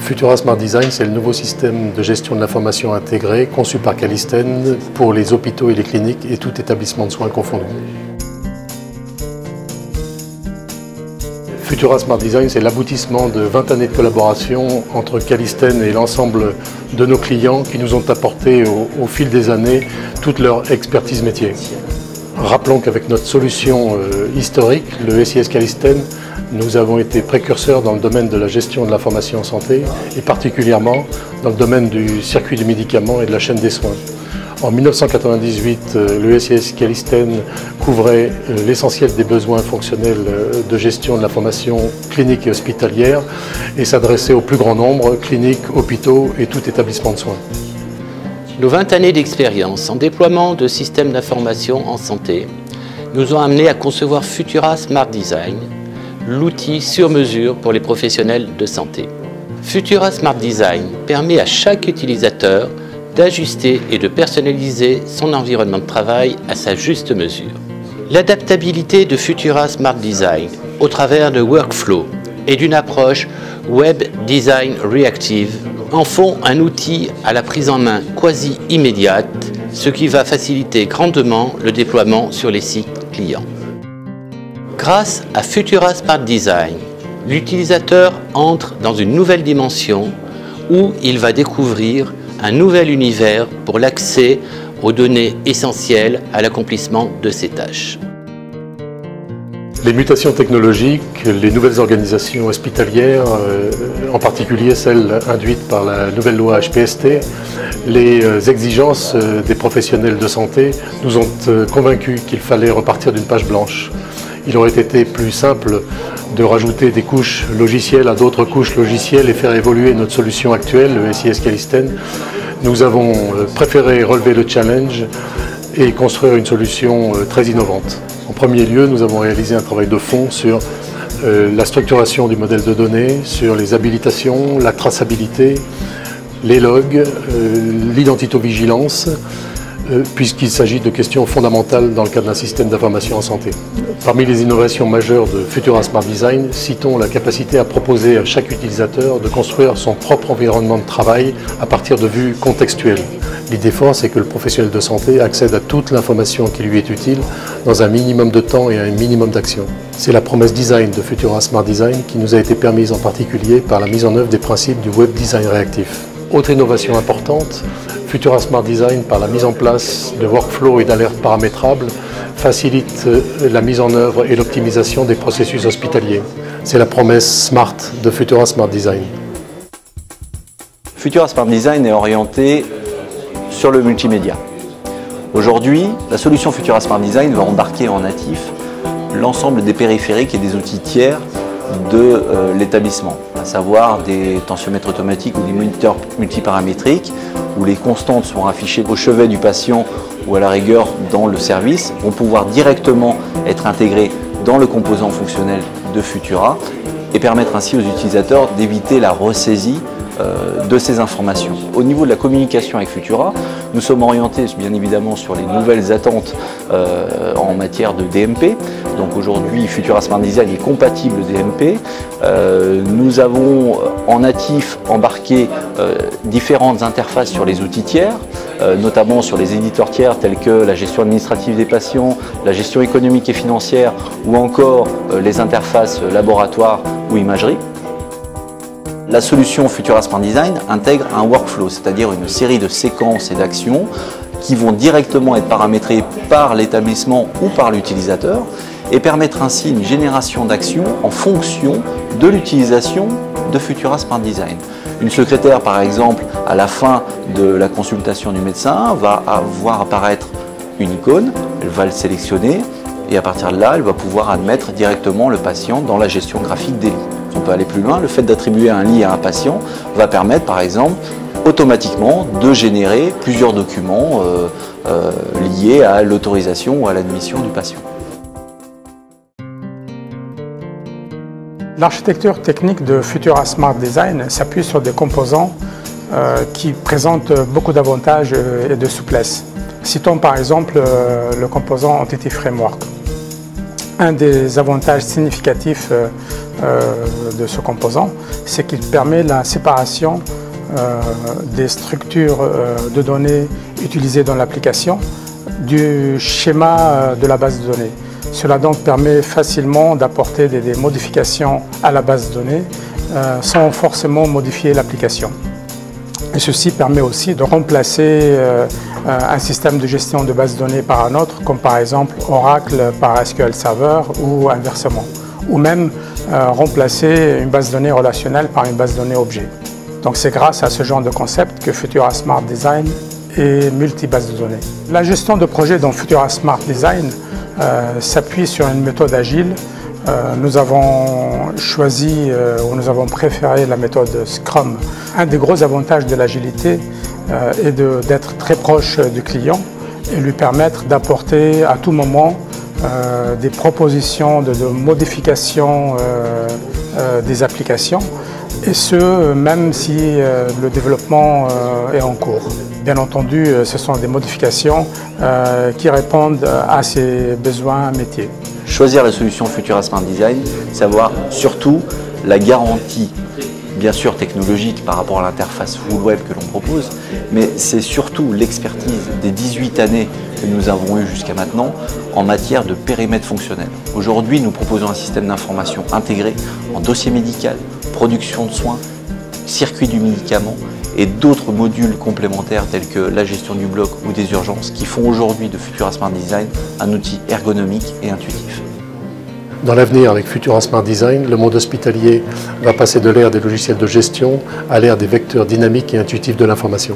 Futura Smart Design, c'est le nouveau système de gestion de l'information intégré conçu par Calisten pour les hôpitaux et les cliniques et tout établissement de soins confondu. Futura Smart Design, c'est l'aboutissement de 20 années de collaboration entre Calisten et l'ensemble de nos clients qui nous ont apporté au fil des années toute leur expertise métier. Rappelons qu'avec notre solution historique, le SIS Calisten, nous avons été précurseurs dans le domaine de la gestion de l'information en santé et particulièrement dans le domaine du circuit du médicament et de la chaîne des soins. En 1998, le SIS Calisten couvrait l'essentiel des besoins fonctionnels de gestion de l'information clinique et hospitalière et s'adressait au plus grand nombre, cliniques, hôpitaux et tout établissement de soins. Nos 20 années d'expérience en déploiement de systèmes d'information en santé nous ont amenés à concevoir Futura Smart Design, l'outil sur mesure pour les professionnels de santé. Futura Smart Design permet à chaque utilisateur d'ajuster et de personnaliser son environnement de travail à sa juste mesure. L'adaptabilité de Futura Smart Design au travers de workflows et d'une approche Web Design Reactive en font un outil à la prise en main quasi immédiate, ce qui va faciliter grandement le déploiement sur les sites clients. Grâce à Futura Smart Design, l'utilisateur entre dans une nouvelle dimension où il va découvrir un nouvel univers pour l'accès aux données essentielles à l'accomplissement de ses tâches. Les mutations technologiques, les nouvelles organisations hospitalières, en particulier celles induites par la nouvelle loi HPST, les exigences des professionnels de santé nous ont convaincus qu'il fallait repartir d'une page blanche. Il aurait été plus simple de rajouter des couches logicielles à d'autres couches logicielles et faire évoluer notre solution actuelle, le SIS Calisten. Nous avons préféré relever le challenge et construire une solution très innovante. En premier lieu, nous avons réalisé un travail de fond sur la structuration du modèle de données, sur les habilitations, la traçabilité, les logs, l'identitovigilance, puisqu'il s'agit de questions fondamentales dans le cadre d'un système d'information en santé. Parmi les innovations majeures de Futura Smart Design, citons la capacité à proposer à chaque utilisateur de construire son propre environnement de travail à partir de vues contextuelles. L'idée forte, c'est que le professionnel de santé accède à toute l'information qui lui est utile dans un minimum de temps et un minimum d'action. C'est la promesse design de Futura Smart Design qui nous a été permise en particulier par la mise en œuvre des principes du Web Design Réactif. Autre innovation importante, Futura Smart Design, par la mise en place de workflows et d'alertes paramétrables, facilite la mise en œuvre et l'optimisation des processus hospitaliers. C'est la promesse Smart de Futura Smart Design. Futura Smart Design est orienté sur le multimédia. Aujourd'hui, la solution Futura Smart Design va embarquer en natif l'ensemble des périphériques et des outils tiers de l'établissement, à savoir des tensiomètres automatiques ou des moniteurs multiparamétriques où les constantes sont affichées au chevet du patient ou à la rigueur dans le service, vont pouvoir directement être intégrés dans le composant fonctionnel de Futura et permettre ainsi aux utilisateurs d'éviter la ressaisie de ces informations. Au niveau de la communication avec Futura, nous sommes orientés bien évidemment sur les nouvelles attentes en matière de DMP. Donc aujourd'hui, Futura Smart Design est compatible DMP. Nous avons en natif embarqué différentes interfaces sur les outils tiers, notamment sur les éditeurs tiers tels que la gestion administrative des patients, la gestion économique et financière ou encore les interfaces laboratoire ou imagerie. La solution Futura Smart Design intègre un workflow, c'est-à-dire une série de séquences et d'actions qui vont directement être paramétrées par l'établissement ou par l'utilisateur et permettre ainsi une génération d'actions en fonction de l'utilisation de Futura Smart Design. Une secrétaire, par exemple, à la fin de la consultation du médecin, va voir apparaître une icône, elle va le sélectionner et à partir de là, elle va pouvoir admettre directement le patient dans la gestion graphique des lits. On peut aller plus loin, le fait d'attribuer un lit à un patient va permettre par exemple automatiquement de générer plusieurs documents liés à l'autorisation ou à l'admission du patient. L'architecture technique de Futura Smart Design s'appuie sur des composants qui présentent beaucoup d'avantages et de souplesse. Citons par exemple le composant Entity Framework. Un des avantages significatifs de ce composant, c'est qu'il permet la séparation des structures de données utilisées dans l'application du schéma de la base de données. Cela donc permet facilement d'apporter des modifications à la base de données sans forcément modifier l'application. Et ceci permet aussi de remplacer un système de gestion de base de données par un autre, comme par exemple Oracle par SQL Server ou inversement. Ou même remplacer une base de données relationnelle par une base de données objet. Donc c'est grâce à ce genre de concept que Futura Smart Design est multi-base de données. La gestion de projet dans Futura Smart Design s'appuie sur une méthode agile. Nous avons choisi ou nous avons préféré la méthode Scrum. Un des gros avantages de l'agilité est d'être très proche du client et lui permettre d'apporter à tout moment des propositions de modification des applications, et ce, même si le développement est en cours. Bien entendu, ce sont des modifications qui répondent à ses besoins métiers. Choisir la solution Futura Smart Design, c'est avoir surtout la garantie, bien sûr technologique par rapport à l'interface full web que l'on propose, mais c'est surtout l'expertise des 18 années que nous avons eues jusqu'à maintenant en matière de périmètre fonctionnel. Aujourd'hui, nous proposons un système d'information intégré en dossier médical, production de soins, circuit du médicament et d'autres modules complémentaires tels que la gestion du bloc ou des urgences qui font aujourd'hui de Futura Smart Design un outil ergonomique et intuitif. Dans l'avenir, avec Futura Smart Design, le monde hospitalier va passer de l'ère des logiciels de gestion à l'ère des vecteurs dynamiques et intuitifs de l'information.